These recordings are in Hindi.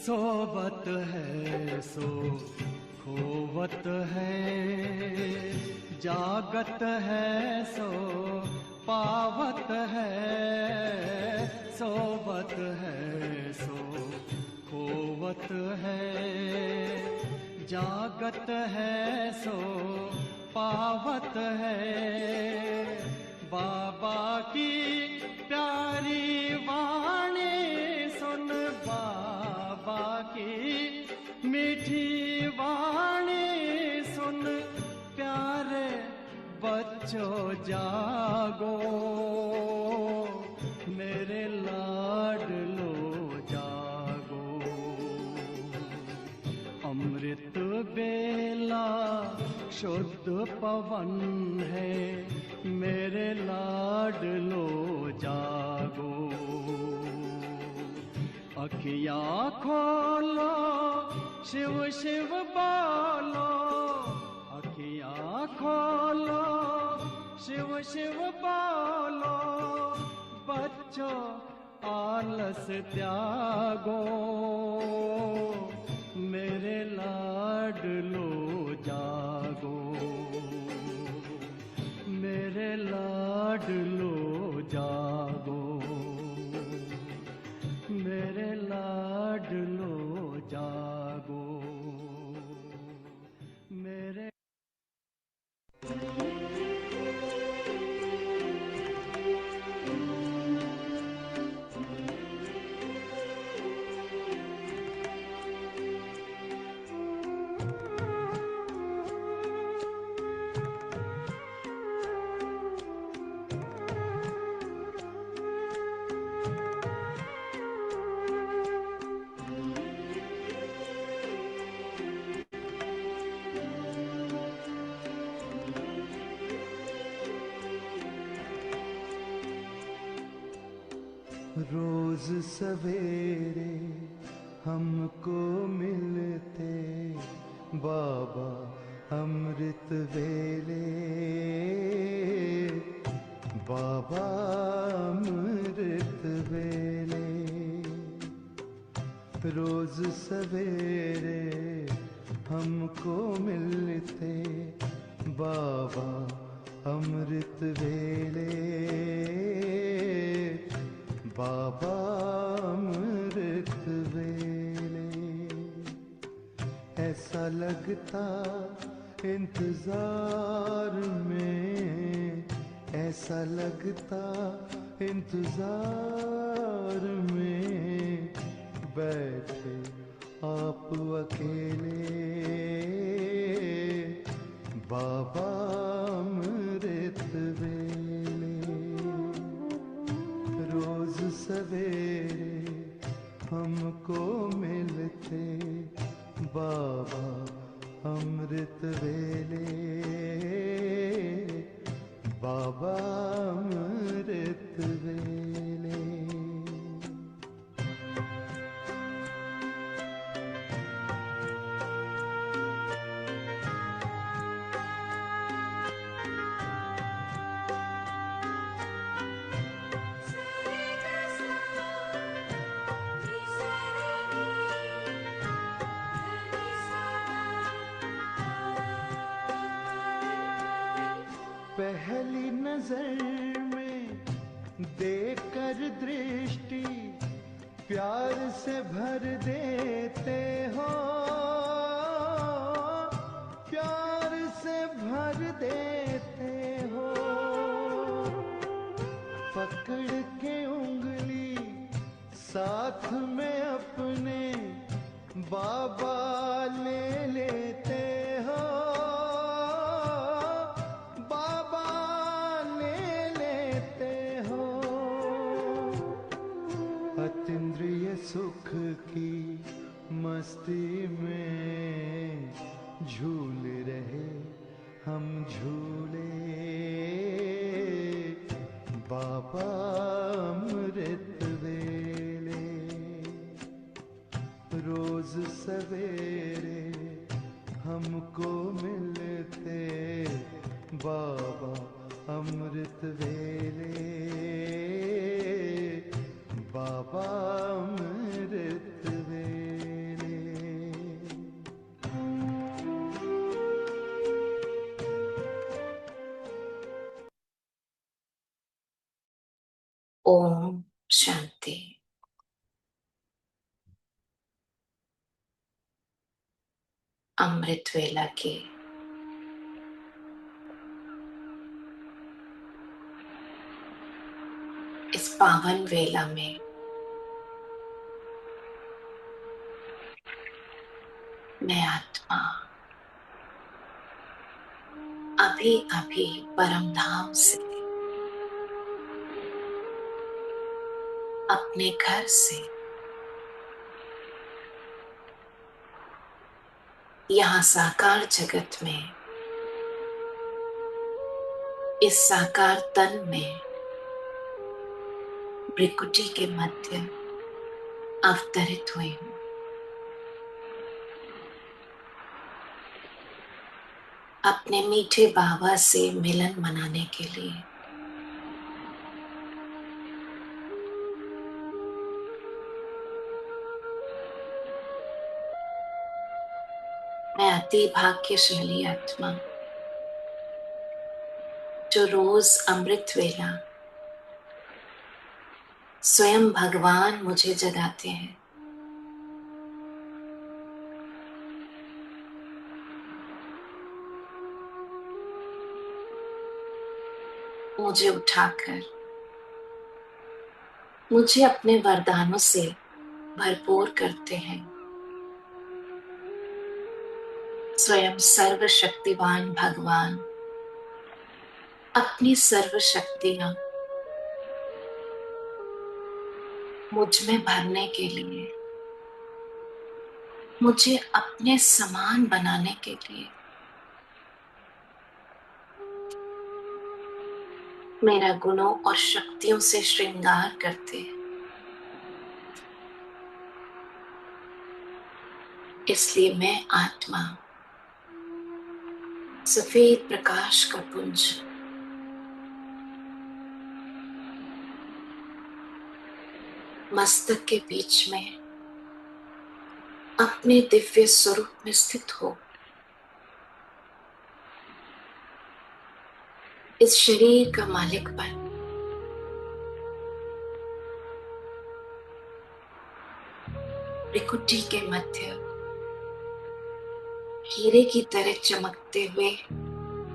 सोवत है सो खोवत है, जागत है सो पावत है। सोवत है सो खोवत है, जागत है सो पावत है। बाबा की प्यारी वाणी सुन, बाबा की मीठी वाणी सुन, प्यारे बच्चों जागो, मेरे लाडलो जागो। अमृत बेला शुद्ध पवन है, मेरे लाडलो जागो। अखियाँ खोलो, शिव शिव बोलो, अखियाँ खोलो, शिव शिव बोलो। बच्चों आलस त्यागो, मेरे लाडलो जागो, मेरे लाडलो जागो, मेरे लाडलो जागो, मेरे। रोज सवेरे हमको मिलते बाबा अमृत वेले, बाबा अमृत वेले। रोज सवेरे हमको मिलते बाबा अमृत वेले, बाबा अमृत वेले। ऐसा लगता इंतजार में, ऐसा लगता इंतजार में, बैठे आप अकेले बाबा अमृत वेले। रोज सवेरे हमको मिलते बाबा अमृत वेले, बाबा अमृत वेले। पहली नजर में देखकर दृष्टि प्यार से भर देते हो, प्यार से भर देते हो। पकड़ के उंगली साथ में अपने बाबा ले लेते हो, अतीन्द्रिय सुख की मस्ती में झूल रहे हम झूले बाबा अमृत वेले। रोज सवेरे हमको मिलते बाबा अमृत वेले, बाबा अमृत वेले। ओम शांति। अमृत वेला की इस पावन वेला में मैं आत्मा अभी अभी परम धाम से अपने घर से यहाँ साकार जगत में इस साकार तन में भृकुटी के मध्य अवतरित हुई हूँ। अपने मीठे बाबा से मिलन मनाने के लिए। मैं अति भाग्यशाली आत्मा जो रोज अमृत वेला स्वयं भगवान मुझे जगाते हैं। मुझे उठाकर मुझे अपने वरदानों से भरपूर करते हैं। स्वयं सर्वशक्तिवान भगवान अपनी सर्व शक्तियां मुझ में भरने के लिए, मुझे अपने समान बनाने के लिए मेरा गुणों और शक्तियों से श्रृंगार करते हैं। इसलिए मैं आत्मा सफेद प्रकाश का पुंज मस्तक के बीच में अपने दिव्य स्वरूप में स्थित हो इस शरीर का मालिक बन भृकुटी के मध्य हीरे की तरह चमकते हुए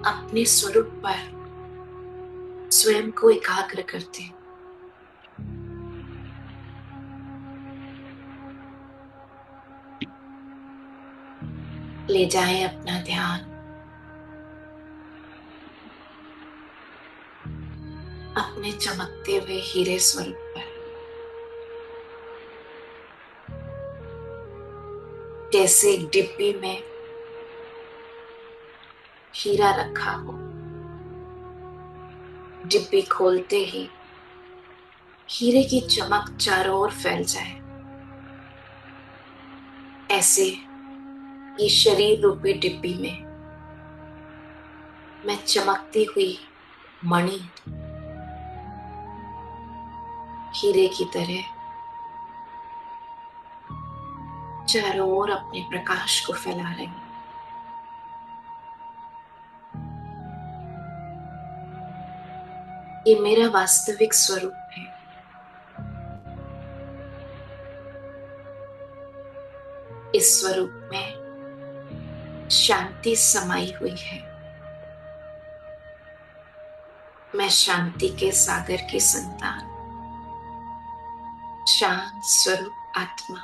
अपने स्वरूप पर स्वयं को एकाग्र करते हैं। ले जाएं अपना ध्यान अपने चमकते हुए हीरे स्वरूप पर। जैसे एक डिब्बी में हीरा रखा हो, डिब्बी खोलते ही हीरे की चमक चारों ओर फैल जाए, ऐसे ये शरीर रूपी डिब्बी में मैं चमकती हुई मणि हीरे की तरह चारों ओर अपने प्रकाश को फैला रही हूं। ये मेरा वास्तविक स्वरूप है। इस स्वरूप में शांति समाई हुई है। मैं शांति के सागर की संतान, शांत स्वरूप आत्मा,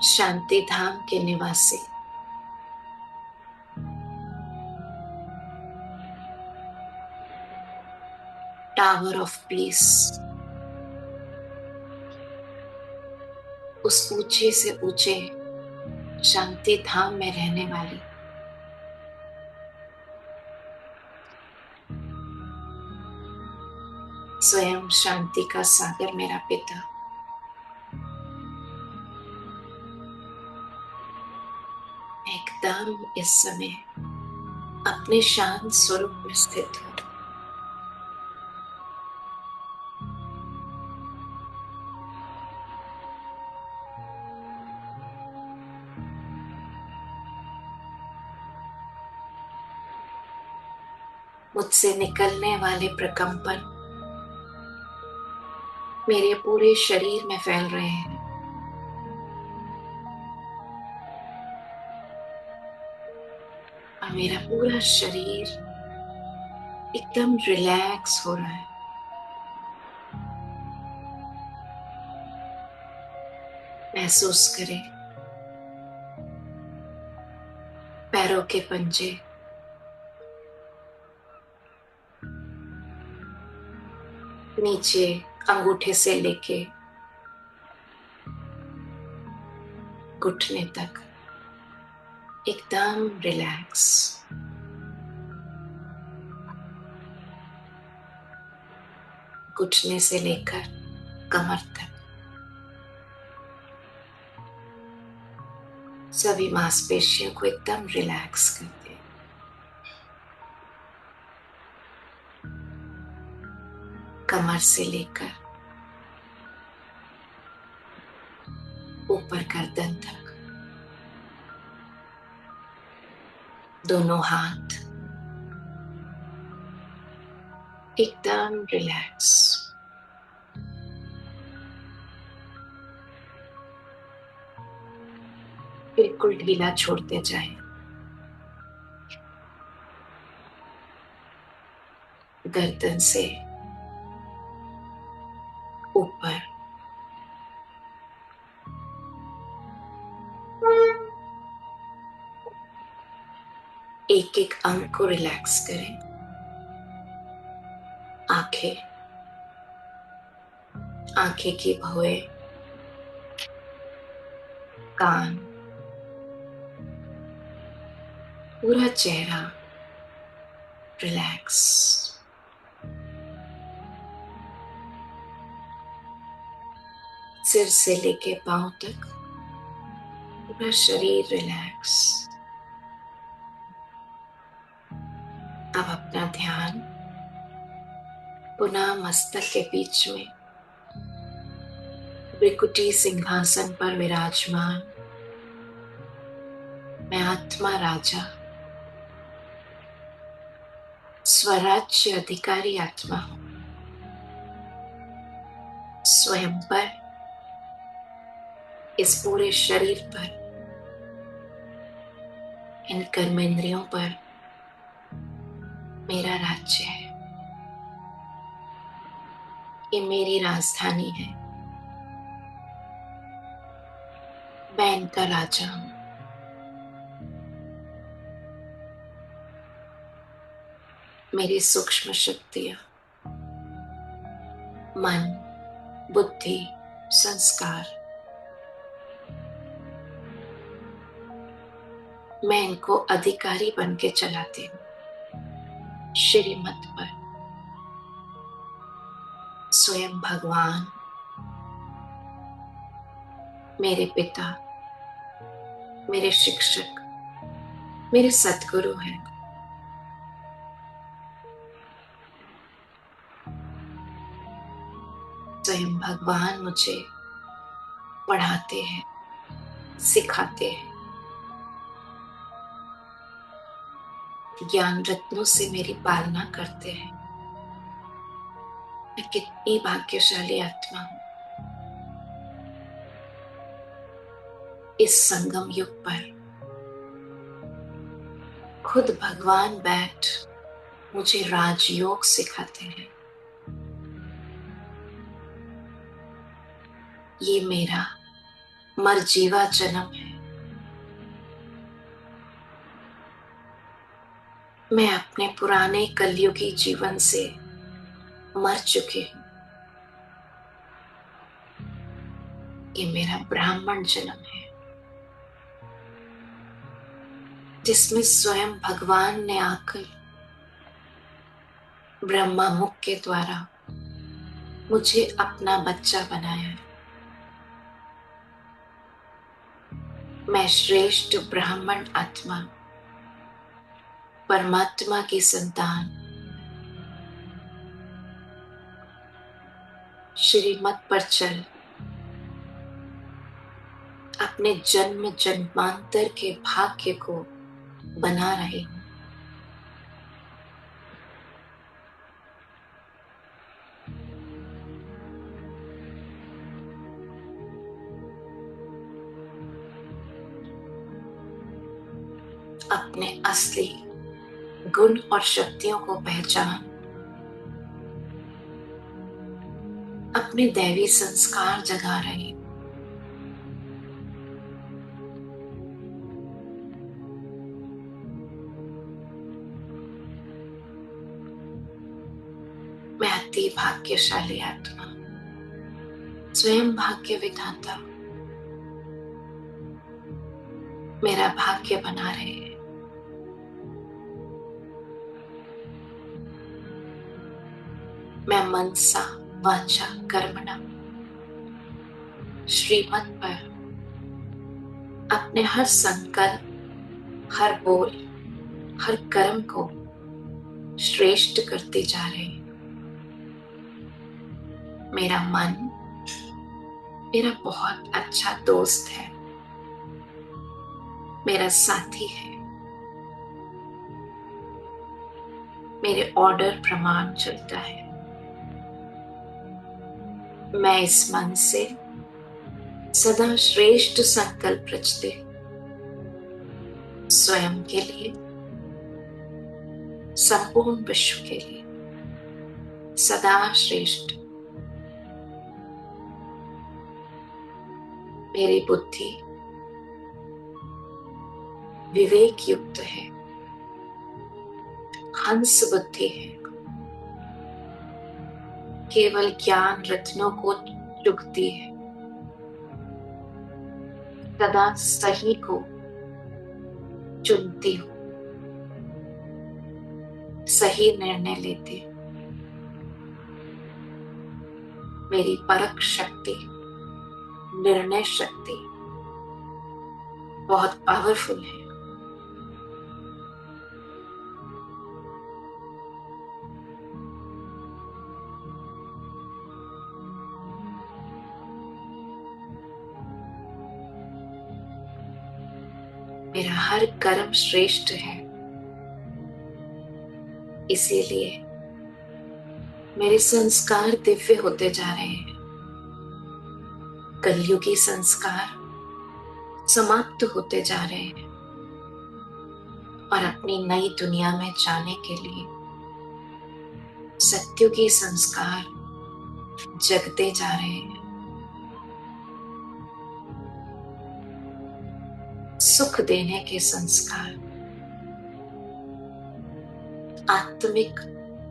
शांति धाम के निवासी, टावर ऑफ पीस, उस ऊंचे से ऊंचे शांति धाम में रहने वाली स्वयं शांति का सागर मेरा पिता एकदम इस समय अपने शांत स्वरूप में स्थित हो। मुझसे निकलने वाले प्रकंपन मेरे पूरे शरीर में फैल रहे हैं। और मेरा पूरा शरीर एकदम रिलैक्स हो रहा है। महसूस करें पैरों के पंजे, नीचे अंगूठे से लेके घुटने तक एकदम रिलैक्स। घुटने से लेकर कमर तक सभी मांसपेशियों को एकदम रिलैक्स करते हैं। कमर से लेकर ऊपर गर्दन तक दोनों हाथ एकदम रिलैक्स। बिल्कुल ढीला छोड़ते जाएं। गर्दन से ऊपर एक एक अंग को रिलैक्स करें। आंखें, आंखें की भौएं, कान, पूरा चेहरा रिलैक्स। सिर से लेके पांव तक पूरा शरीर रिलैक्स। अब अपना ध्यान पुनः मस्तक के बीच में भृकुटी सिंहासन पर विराजमान मैं आत्मा राजा, स्वराज्य अधिकारी आत्मा हूं। स्वयं पर, इस पूरे शरीर पर, इन कर्मेंद्रियों पर मेरा राज्य है। ये मेरी राजधानी है। मैं इनका राजा हूं। मेरी सूक्ष्म शक्तियां, मन, बुद्धि, संस्कार, मैं इनको अधिकारी बन के चलाती हूँ। श्रीमत पर स्वयं भगवान, मेरे पिता, मेरे शिक्षक, मेरे सद्गुरु हैं। स्वयं भगवान मुझे पढ़ाते हैं, सिखाते हैं। ज्ञान रत्नों से मेरी पालना करते हैं। मैं कितनी भाग्यशाली आत्मा हूं। इस संगम युग पर खुद भगवान बैठ मुझे राजयोग सिखाते हैं। ये मेरा मरजीवा जन्म है। मैं अपने पुराने कलयुगी जीवन से मर चुकी हूं। ये मेरा ब्राह्मण जन्म है, जिसमें स्वयं भगवान ने आकर ब्रह्मा मुख के द्वारा मुझे अपना बच्चा बनाया है। मैं श्रेष्ठ ब्राह्मण आत्मा, परमात्मा की संतान, श्रीमत पर चल अपने जन्म जन्मांतर के भाग्य को बना रही हूं। अपने असली गुण और शक्तियों को पहचान, अपने दैवी संस्कार जगा रहे। मैं अति भाग्यशाली आत्मा, स्वयं भाग्य विधाता, मेरा भाग्य बना रहे हैं। मैं मनसा वाचा कर्मणा श्रीमत पर अपने हर संकल्प, हर बोल, हर कर्म को श्रेष्ठ करते जा रहे हैं। मेरा मन मेरा बहुत अच्छा दोस्त है, मेरा साथी है। मेरे ऑर्डर प्रमाण चलता है। मैं इस मन से सदा श्रेष्ठ संकल्प रचते, स्वयं के लिए, संपूर्ण विश्व के लिए सदा श्रेष्ठ। मेरी बुद्धि विवेक युक्त है, हंस बुद्धि है, केवल ज्ञान रत्नों को चुगती है, सदा सही को चुनती हूँ, सही निर्णय लेती हूँ। मेरी परख शक्ति, निर्णय शक्ति बहुत पावरफुल है। मेरा हर कर्म श्रेष्ठ है, इसीलिए मेरे संस्कार दिव्य होते जा रहे हैं। कलयुगी संस्कार समाप्त होते जा रहे हैं और अपनी नई दुनिया में जाने के लिए सत्युगी संस्कार जगते जा रहे हैं। सुख देने के संस्कार, आत्मिक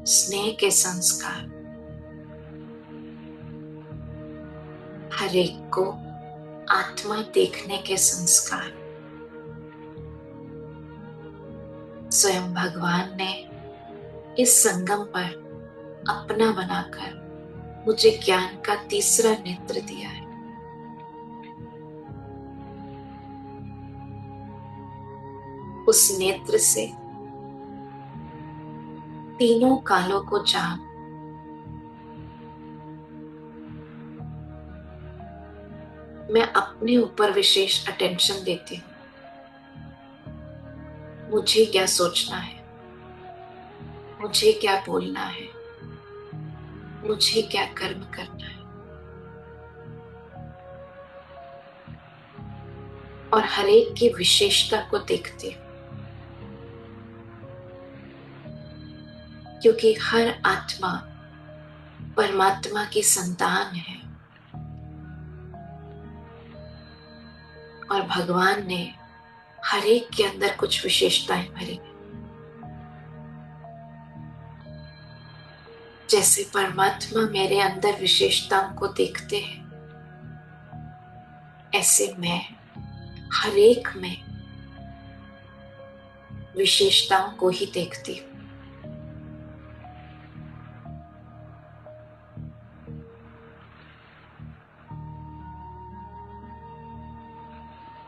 स्नेह के संस्कार, हर एक को आत्मा देखने के संस्कार स्वयं भगवान ने इस संगम पर अपना बनाकर मुझे ज्ञान का तीसरा नेत्र दिया है। उस नेत्र से तीनों कालों को जान मैं अपने ऊपर विशेष अटेंशन देती हूँ। मुझे क्या सोचना है, मुझे क्या बोलना है, मुझे क्या कर्म करना है, और हर एक की विशेषता को देखती हूँ, क्योंकि हर आत्मा परमात्मा की संतान है और भगवान ने हर एक के अंदर कुछ विशेषताएं भरी। जैसे परमात्मा मेरे अंदर विशेषताओं को देखते हैं, ऐसे मैं हर एक में विशेषताओं को ही देखती हूँ।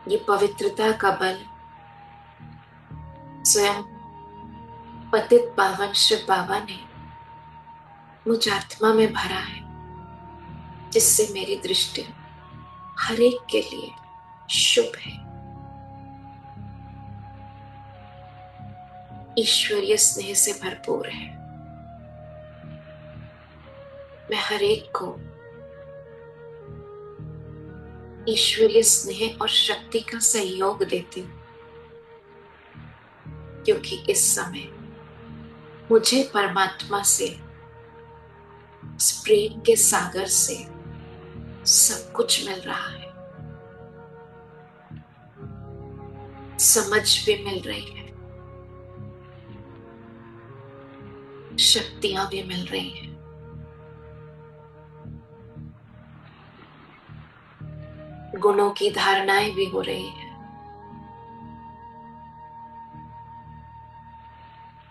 ये पवित्रता का बल स्वयं पतित पावन शिव बाबा ने मुझ आत्मा में भरा है, जिससे मेरी दृष्टि हर एक के लिए शुभ है। ईश्वरीय स्नेह से भरपूर है। मैं हर एक को ईश्वरीय स्नेह और शक्ति का सहयोग देती हूँ। क्योंकि इस समय मुझे परमात्मा से, इस प्रेम के सागर से सब कुछ मिल रहा है, समझ भी मिल रही है, शक्तियां भी मिल रही हैं। गुणों की धारणाएं भी हो रही हैं।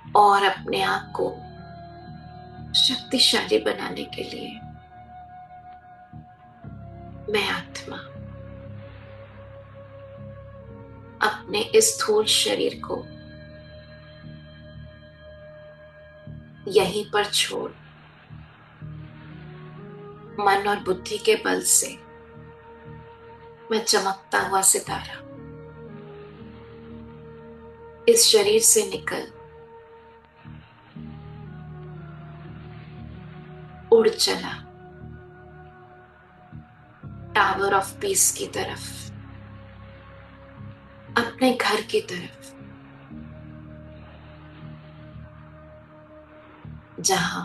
और अपने आप को शक्तिशाली बनाने के लिए मैं आत्मा अपने इस स्थूल शरीर को यहीं पर छोड़ मन और बुद्धि के बल से मैं चमकता हुआ सितारा इस शरीर से निकल उड़ चला टावर ऑफ पीस की तरफ, अपने घर की तरफ, जहां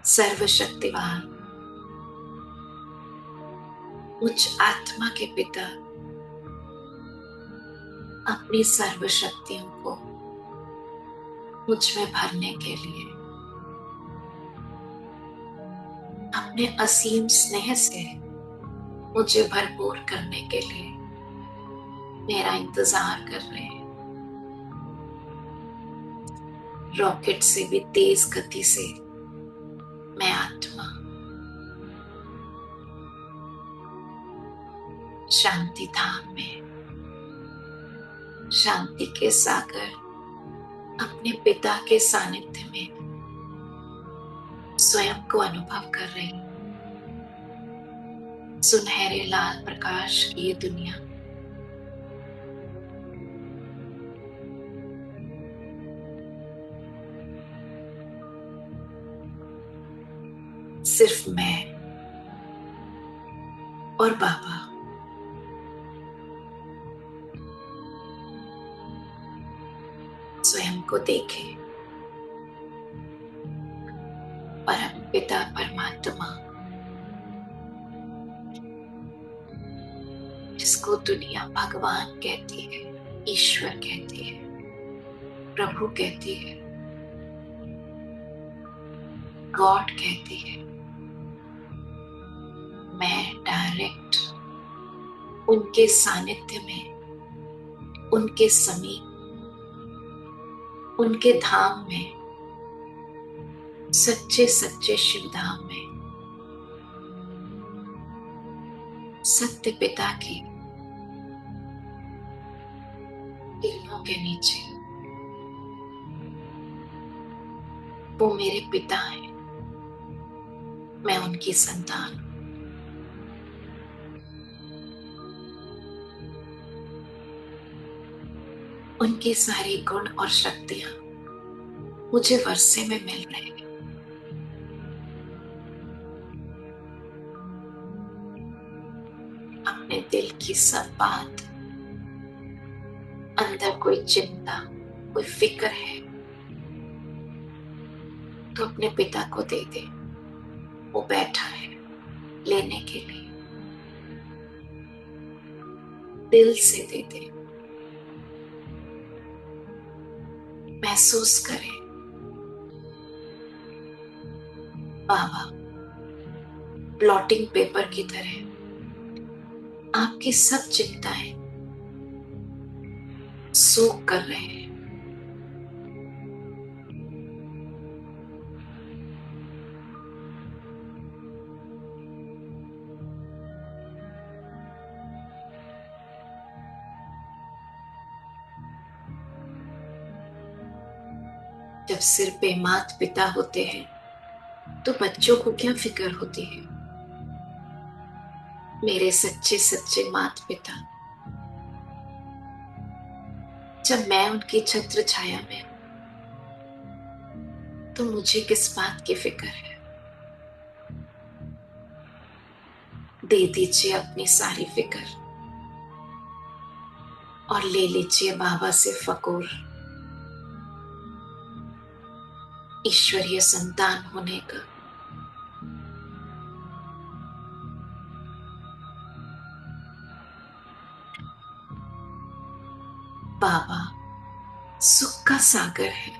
सर्वशक्तिवान मुझ आत्मा के पिता अपनी सर्वशक्तियों को मुझ में भरने के लिए अपने असीम स्नेह से मुझे भरपूर करने के लिए मेरा इंतजार कर रहे हैं। रॉकेट से भी तेज गति से मैं आत्मा शांति धाम में शांति के सागर अपने पिता के सानिध्य में स्वयं को अनुभव कर रही हूं। सुनहरे लाल प्रकाश की ये दुनिया सिर्फ मैं और बाबा स्वयं को देखे। परम पिता परमात्मा जिसको दुनिया भगवान कहती है, ईश्वर कहती है, प्रभु कहती है, गॉड कहती है, मैं डायरेक्ट उनके सानिध्य में, उनके समीप, उनके धाम में, सच्चे सच्चे शिव धाम में, सत्य पिता की किरणों के नीचे वो मेरे पिता हैं, मैं उनकी संतान हूं। उनके सारे गुण और शक्तियां मुझे वर्षे में मिल रहे हैं। अपने दिल की सब बात, अंदर कोई चिंता, कोई फिक्र है तो अपने पिता को दे दे, वो बैठा है लेने के लिए। दिल से दे दे, महसूस करें बाबा ब्लॉटिंग पेपर की तरह आपकी सब चिंताएं सोख कर रहे हैं। जब सिर पे माता पिता होते हैं तो बच्चों को क्या फिक्र होती है। मेरे सच्चे सच्चे माता पिता, जब मैं उनकी छत्र छाया में हूं तो मुझे किस बात की फिक्र है। दे दीजिए अपनी सारी फिक्र और ले लीजिए बाबा से फकोर। ईश्वरीय संतान होने का। बाबा सुख का सागर है,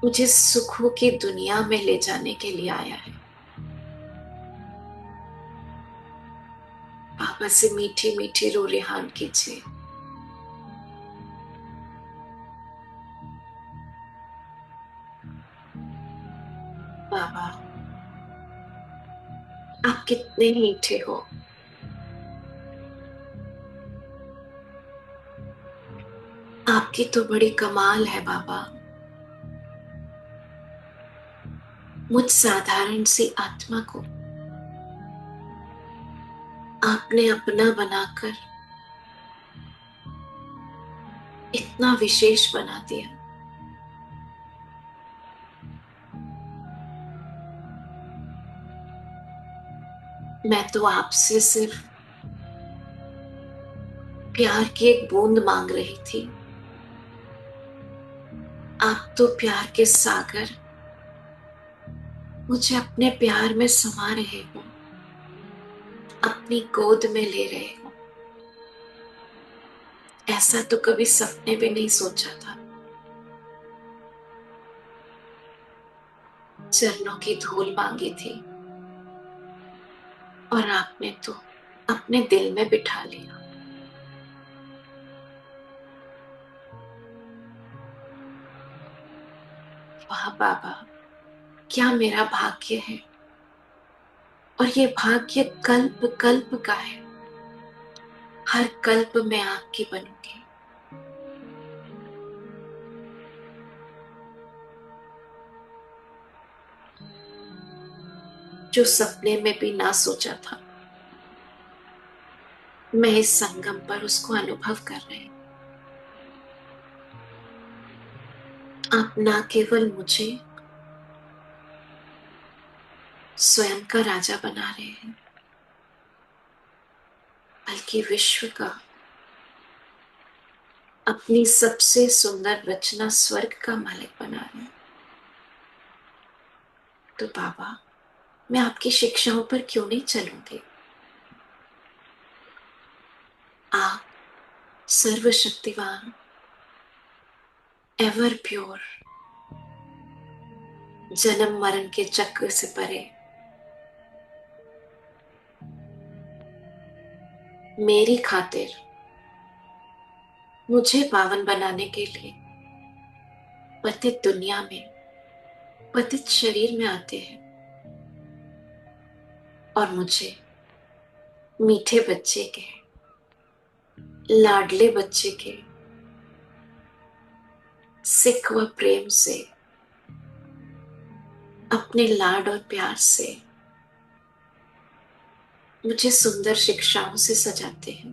मुझे सुखों की दुनिया में ले जाने के लिए आया है। बाबा से मीठी मीठी रो रिहान कीजिए। बाबा आप कितने मीठे हो, आपकी तो बड़ी कमाल है बाबा। मुझ साधारण सी आत्मा को आपने अपना बनाकर इतना विशेष बना दिया। मैं तो आपसे सिर्फ प्यार की एक बूंद मांग रही थी, आप तो प्यार के सागर मुझे अपने प्यार में समा रहे हो, अपनी गोद में ले रहे हो। ऐसा तो कभी सपने भी नहीं सोचा था। चरणों की धूल मांगी थी और आपने तो अपने दिल में बिठा लिया। वाह बाबा, क्या मेरा भाग्य है, और ये भाग्य कल्प कल्प का है। हर कल्प में आपकी बनूंगी। जो सपने में भी ना सोचा था, मैं इस संगम पर उसको अनुभव कर रही हूं। आप ना केवल मुझे स्वयं का राजा बना रहे हैं, बल्कि विश्व का, अपनी सबसे सुंदर रचना स्वर्ग का मालिक बना रहे हैं। तो बाबा मैं आपकी शिक्षाओं पर क्यों नहीं चलूंगी। आप सर्वशक्तिवान, एवर प्योर, जन्म मरण के चक्र से परे, मेरी खातिर मुझे पावन बनाने के लिए पतित दुनिया में, पतित शरीर में आते हैं और मुझे मीठे बच्चे के, लाडले बच्चे के सिख व प्रेम से, अपने लाड और प्यार से मुझे सुंदर शिक्षाओं से सजाते हैं।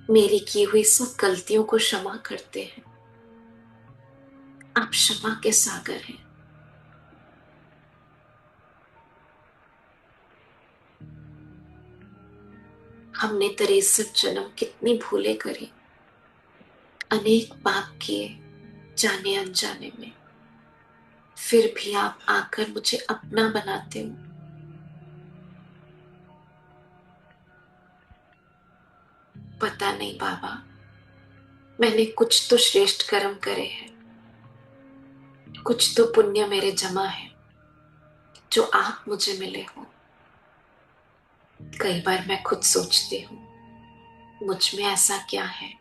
मेरी की हुई सब गलतियों को क्षमा करते हैं। आप क्षमा के सागर हैं। हमने 63 जन्म कितनी भूलें करी, अनेक पाप किए जाने अनजाने में, फिर भी आप आकर मुझे अपना बनाते हो। पता नहीं बाबा, मैंने कुछ तो श्रेष्ठ कर्म करे हैं, कुछ तो पुण्य मेरे जमा है, जो आप मुझे मिले हो। कई बार मैं खुद सोचती हूँ, मुझ में ऐसा क्या है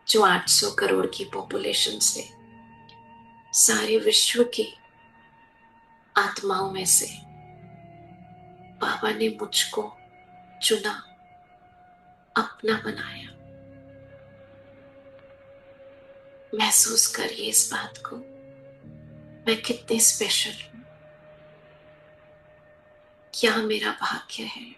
जो 800 करोड़ की पॉपुलेशन से, सारे विश्व की आत्माओं में से बाबा ने मुझको चुना, अपना बनाया। महसूस करिए इस बात को, मैं कितनी स्पेशल हूं, क्या मेरा भाग्य है।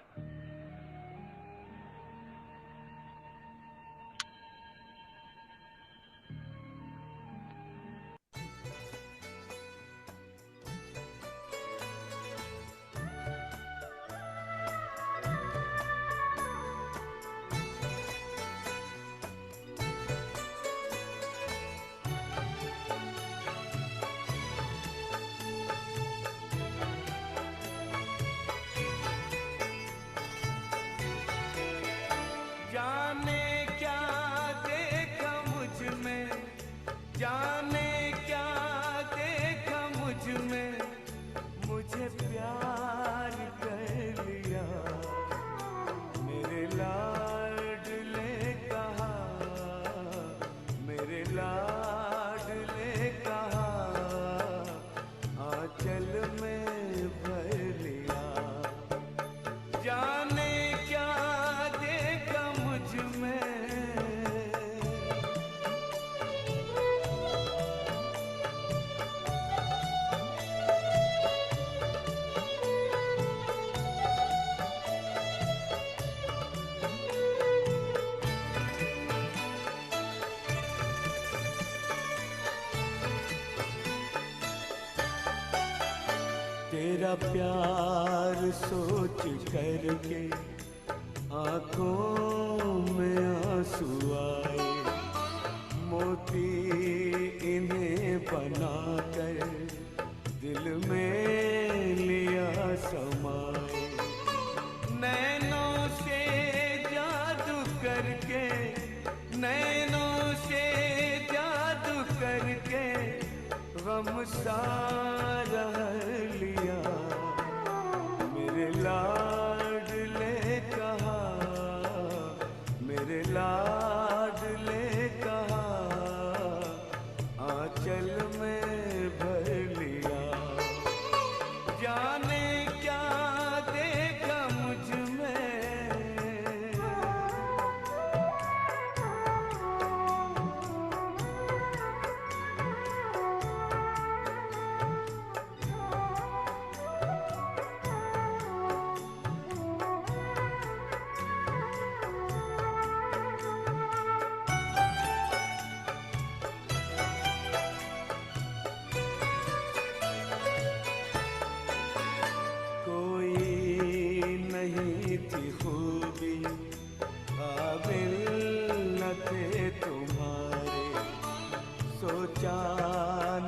तेरा प्यार सोच करके आंखों में आंसू आए, मोती इन्हें बनाकर दिल में लिया समाए। नैनों से जादू करके, नैनों से जादू करके गम सारा लिया। मेरे लाडले कहा, मेरे लाडले कहा, आंचल में भर लिया। जाने क्या देखा मुझ में, नहीं थी खूबी काबिल न थे तुम्हारे, सोचा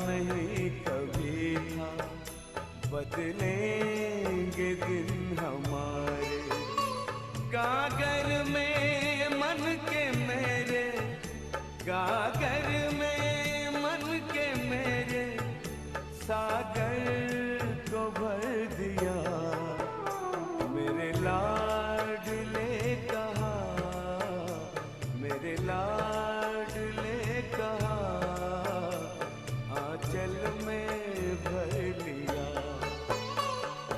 नहीं कभी था बदलेंगे दिन हमारे। गागर में मन के मेरे, गागर में मन के मेरे, सागर को भर दिया। मेरे लाडले कहा, मेरे लाडले कहा, आंचल में भर लिया।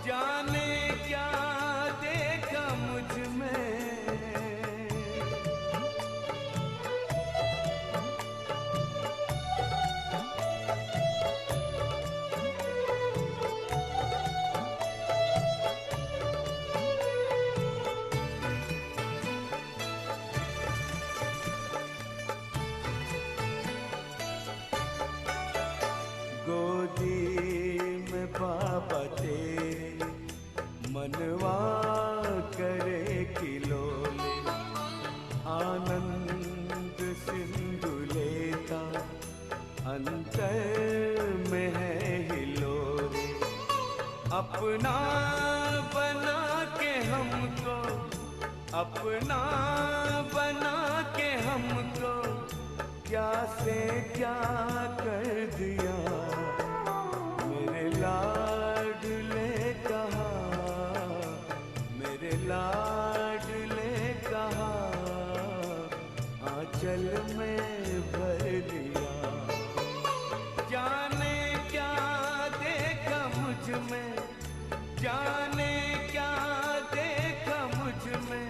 जाने क्या देखा मुझ में, गोदी में बाबा तेरे मनवा करे खिलौने, आनंद सिंधु लेता अंतर में है हिलोरे। अपना बना के हमको, अपना बना के हमको क्या से क्या कर दिया। मेरे लाडले कहा, मेरे लाडले कहा, आंचल में भर लिया। जाने क्या देखा मुझ में, जाने क्या देखा मुझ में,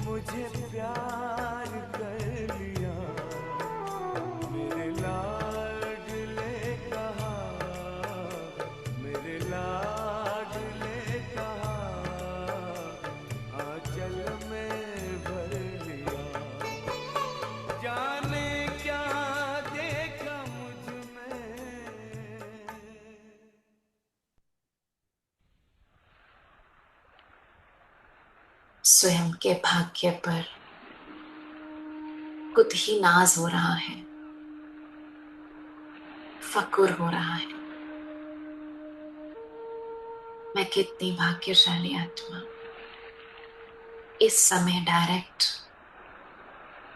मुझे प्यार कर लिया। मेरे लाडले कहा, मेरे लाडले कहा, आंचल में भर लिया। जाने क्या देखा मुझ में। स्वयं के भाग्य पर खुद ही नाज हो रहा है, फकुर हो रहा है। मैं कितनी भाग्यशाली आत्मा, इस समय डायरेक्ट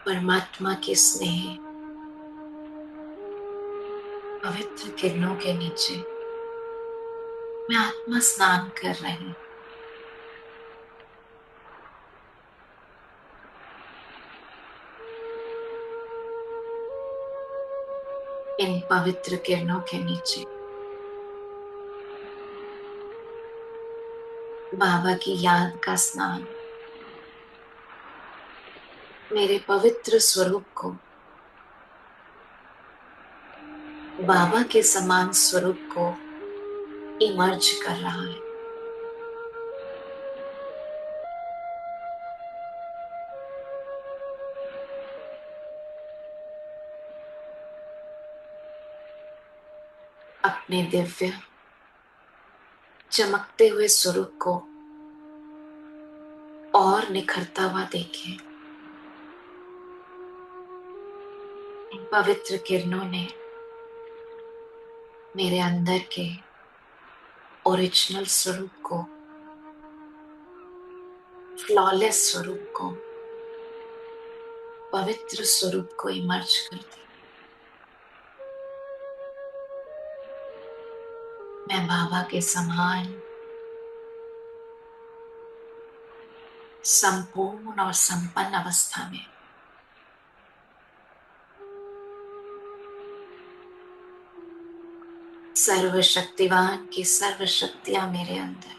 परमात्मा के स्नेह पवित्र किरणों के नीचे मैं आत्मा स्नान कर रही हूं। इन पवित्र किरणों के नीचे बाबा की याद का स्नान मेरे पवित्र स्वरूप को बाबा के समान स्वरूप को इमर्ज कर रहा है। अपने दिव्य चमकते हुए स्वरूप को और निखरता हुआ देखें। इन पवित्र किरणों ने मेरे अंदर के ओरिजिनल स्वरूप को, फ्लॉलेस स्वरूप को, पवित्र स्वरूप को इमर्ज कर दिया। मैं बाबा के समान संपूर्ण और संपन्न अवस्था में सर्वशक्तिवान की सर्व शक्तियां मेरे अंदर,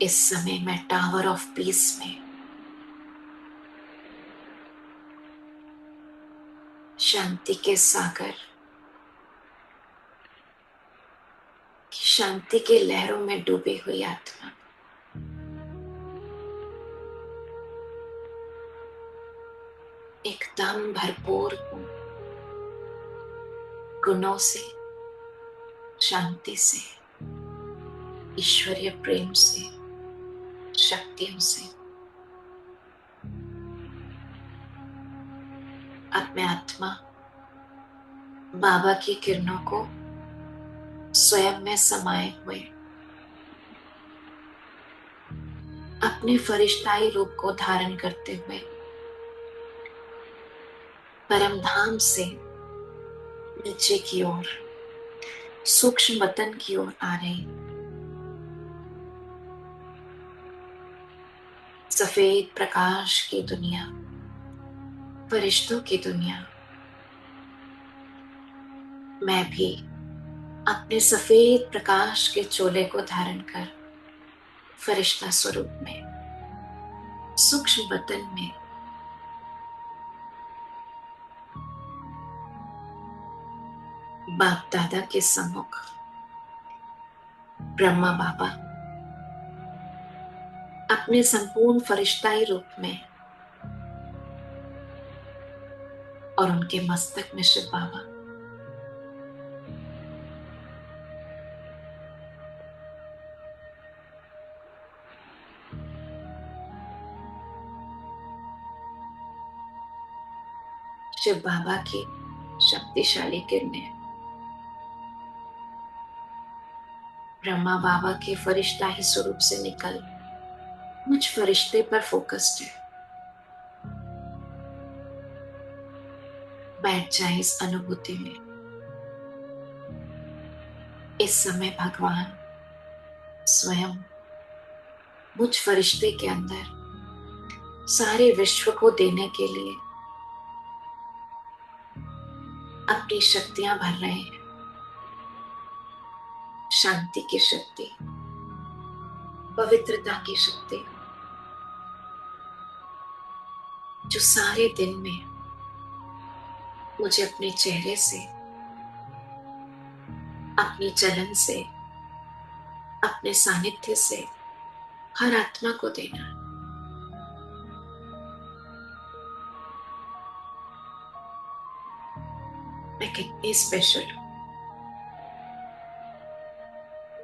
इस समय मैं टावर ऑफ पीस में शांति के सागर, शांति के लहरों में डूबी हुई आत्मा, एकदम भरपूर हूं गुणों से, शांति से, ईश्वरीय प्रेम से, शक्तियों से। अब मैं आत्मा बाबा की किरणों को स्वयं में समाये हुए अपने फरिश्ताई रूप को धारण करते हुए परम धाम से नीचे की ओर, सूक्ष्म वतन की ओर आ रही सफेद प्रकाश की दुनिया, फरिश्तों की दुनिया, मैं भी अपने सफेद प्रकाश के चोले को धारण कर फरिश्ता स्वरूप में, सूक्ष्म वतन में बाप दादा के सम्मुख ब्रह्मा बाबा अपने संपूर्ण फरिश्ताई रूप में और उनके मस्तक में शिव बाबा, शिव बाबा की शक्तिशाली किरणें ब्रह्मा बाबा के फरिश्ता ही स्वरूप से निकल मुझ फरिश्ते पर फोकस्ड है। बैठ जाए इस अनुभूति में। इस समय भगवान स्वयं मुझ फरिश्ते के अंदर सारे विश्व को देने के लिए अपनी शक्तियां भर रहे हैं। शांति की शक्ति, पवित्रता की शक्ति, जो सारे दिन में मुझे अपने चेहरे से, अपनी चलन से, अपने सानिध्य से हर आत्मा को देना। मैं कितनी स्पेशल हूं।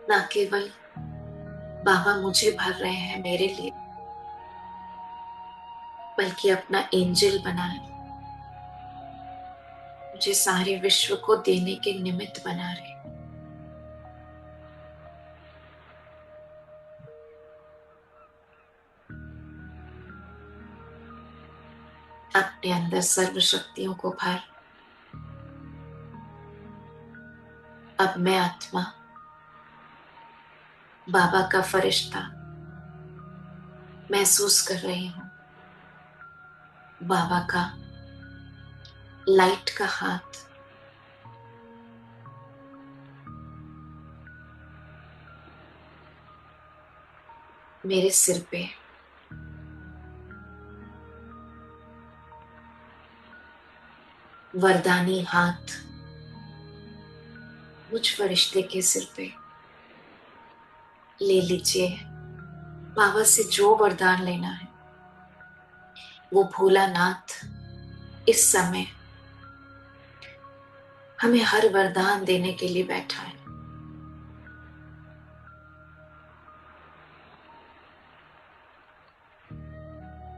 ना केवल बाबा मुझे भर रहे हैं मेरे लिए, बल्कि अपना एंजल बनाए मुझे सारे विश्व को देने के निमित्त बना रहे। अपने अंदर सर्व शक्तियों को भर। अब मैं आत्मा बाबा का फरिश्ता महसूस कर रही हूं। बाबा का लाइट का हाथ मेरे सिर पे, वरदानी हाथ मुझ फरिश्ते के सिर पे। ले लीजिए, बाबा से जो वरदान लेना है। वो भोलानाथ इस समय हमें हर वरदान देने के लिए बैठा है।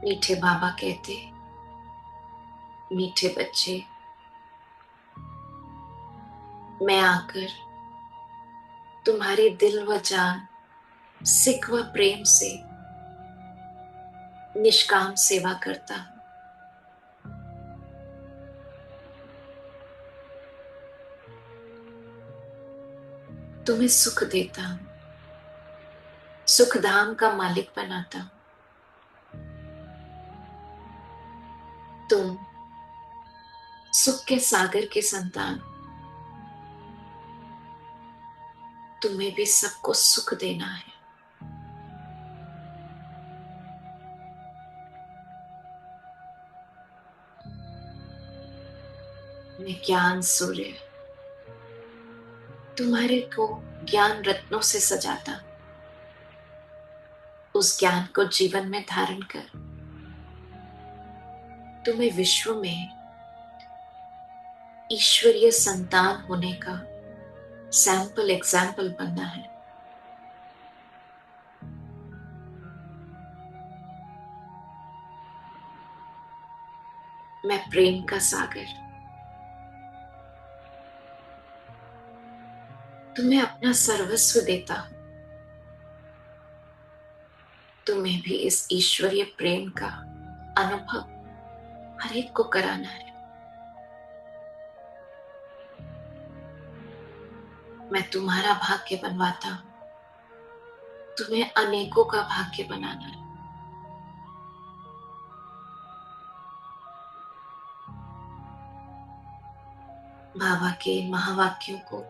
मीठे बाबा कहते, मीठे बच्चे, मैं आकर तुम्हारी दिल व जान, सिक व प्रेम से निष्काम सेवा करता हूं। तुम्हें सुख देता हूं, सुख धाम का मालिक बनाता हूं। तुम सुख के सागर के संतान, तुम्हें भी सबको सुख देना है। मैं ज्ञान सूर्य तुम्हारे को ज्ञान रत्नों से सजाता हूं। उस ज्ञान को जीवन में धारण कर तुम्हें विश्व में ईश्वरीय संतान होने का सैंपल एग्जाम्पल बनना है। मैं प्रेम का सागर तुम्हें अपना सर्वस्व देता हूं। तुम्हें भी इस ईश्वरीय प्रेम का अनुभव हर एक को कराना है। मैं तुम्हारा भाग्य बनवाता हूं, तुम्हें अनेकों का भाग्य बनाना है। बाबा के महावाक्यों को,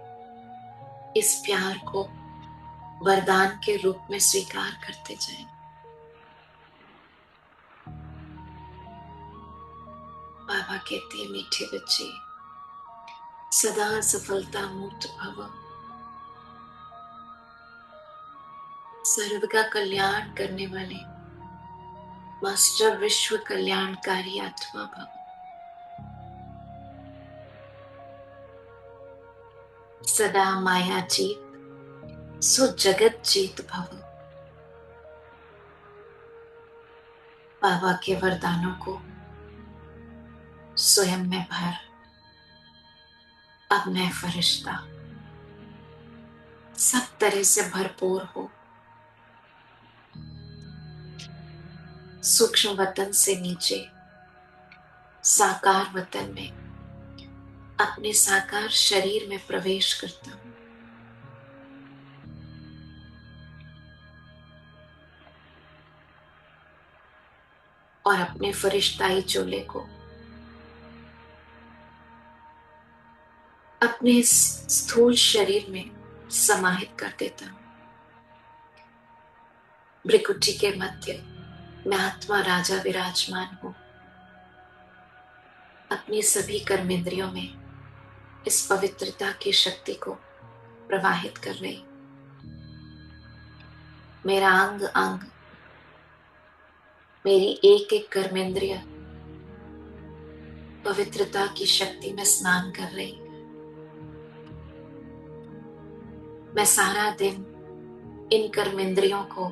इस प्यार को वरदान के रूप में स्वीकार करते जाएं। बाबा कहते हैं, मीठे बच्चे, सदा सफलता मूर्त भव, सर्व का कल्याण करने वाले मास्टर विश्व कल्याणकारी आत्मा भव। सदा माया जीत, सो जगत जीत भव। बाबा के वरदानों को स्वयं में भर, अब मैं फरिश्ता सब तरह से भरपूर हो। सूक्ष्म वतन से नीचे साकार वतन में अपने साकार शरीर में प्रवेश करता हूं। और अपने फरिश्ताई चोले को अपने इस स्थूल शरीर में समाहित कर देता हूं। भ्रिकुटी के मध्य मैं आत्मा राजा विराजमान हूं। अपनी सभी कर्मेंद्रियों में इस पवित्रता की शक्ति को प्रवाहित कर रही। मेरा अंग अंग, मेरी एक एक कर्मेंद्रिय पवित्रता की शक्ति में स्नान कर रही। मैं सारा दिन इन कर्मेंद्रियों को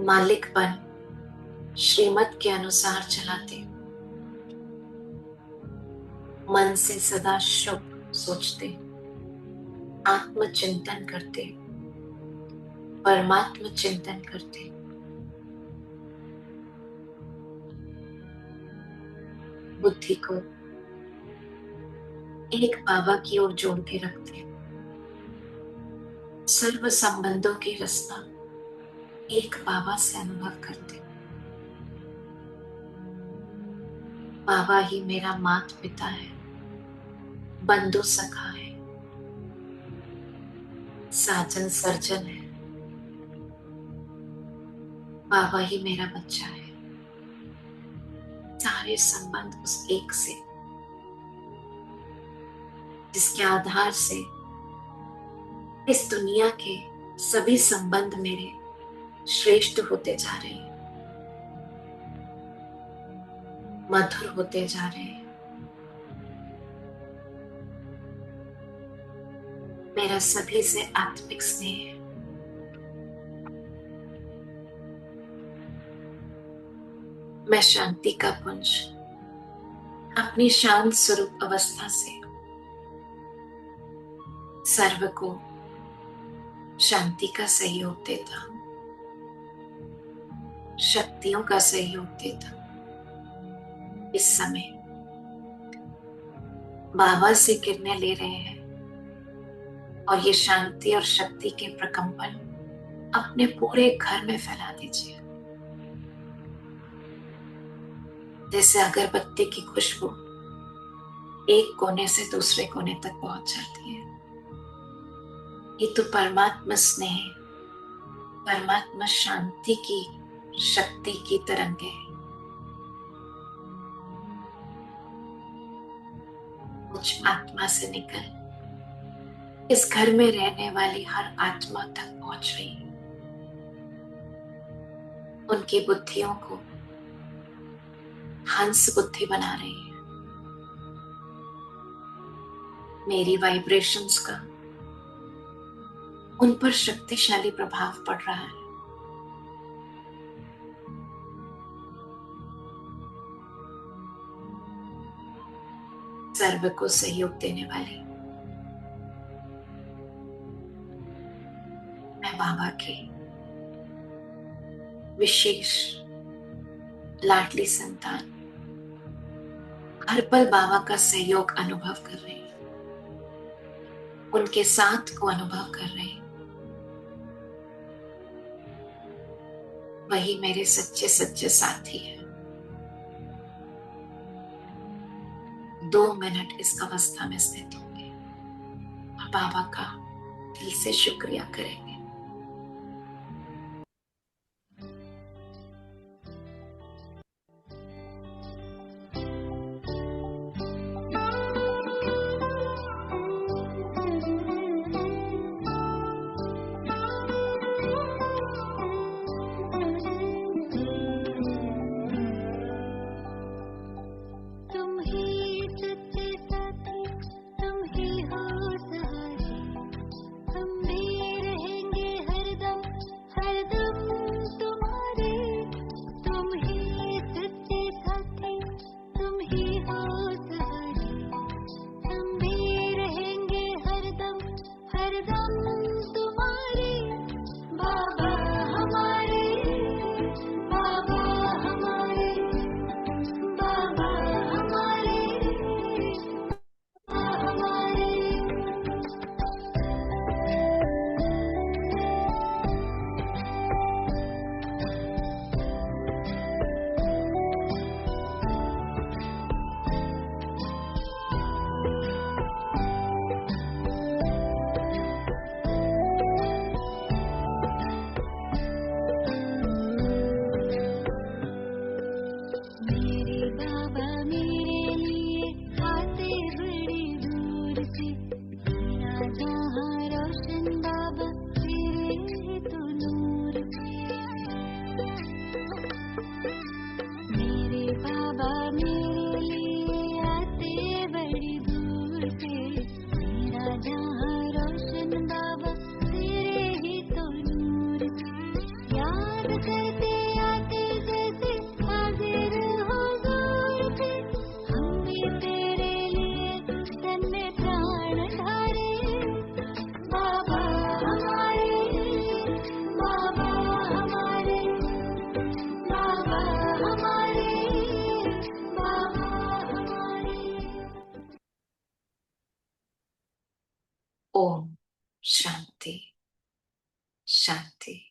मालिकपन श्रीमत के अनुसार चलाते, मन से सदा शुभ सोचते, आत्मचिंतन करते, परमात्म चिंतन करते। बुद्धि को एक बाबा की ओर जोड़ के रखते, सर्व संबंधों की रस्ता एक बाबा से अनुभव करते। बाबा ही मेरा माता पिता है, बंधु सखा है, साजन सर्जन है। बाबा ही मेरा बच्चा है। सारे संबंध उस एक से, जिसके आधार से इस दुनिया के सभी संबंध मेरे श्रेष्ठ होते जा रहे हैं। मधुर होते जा रहे हैं। मेरा सभी से आत्मिक स्नेह है। मैं शांति का पुंज अपनी शांत स्वरूप अवस्था से सर्व को शांति का सहयोग देता हूं, शक्तियों का सहयोग देता हूं। इस समय बाबा से किरणें ले रहे हैं और ये शांति और शक्ति के प्रकंपन अपने पूरे घर में फैला दीजिए। जैसे अगरबत्ती की खुशबू एक कोने से दूसरे कोने तक पहुंच जाती है। ये तो परमात्मा स्नेह, परमात्मा शांति की शक्ति की तरंगे है। कुछ आत्मा से निकल इस घर में रहने वाली हर आत्मा तक पहुंच रही है। उनकी बुद्धियों को हंस बुद्धि बना रही है। मेरी वाइब्रेशंस का उन पर शक्तिशाली प्रभाव पड़ रहा है। सर्व को सहयोग देने वाली मैं बाबा की विशेष लाडली संतान हर पल बाबा का सहयोग अनुभव कर रही हूं, उनके साथ को अनुभव कर रही हूं। वही मेरे सच्चे सच्चे साथी है। 2 मिनट इस अवस्था में स्थित होंगे और बाबा का दिल से शुक्रिया करेंगे। ओम शांति शांति।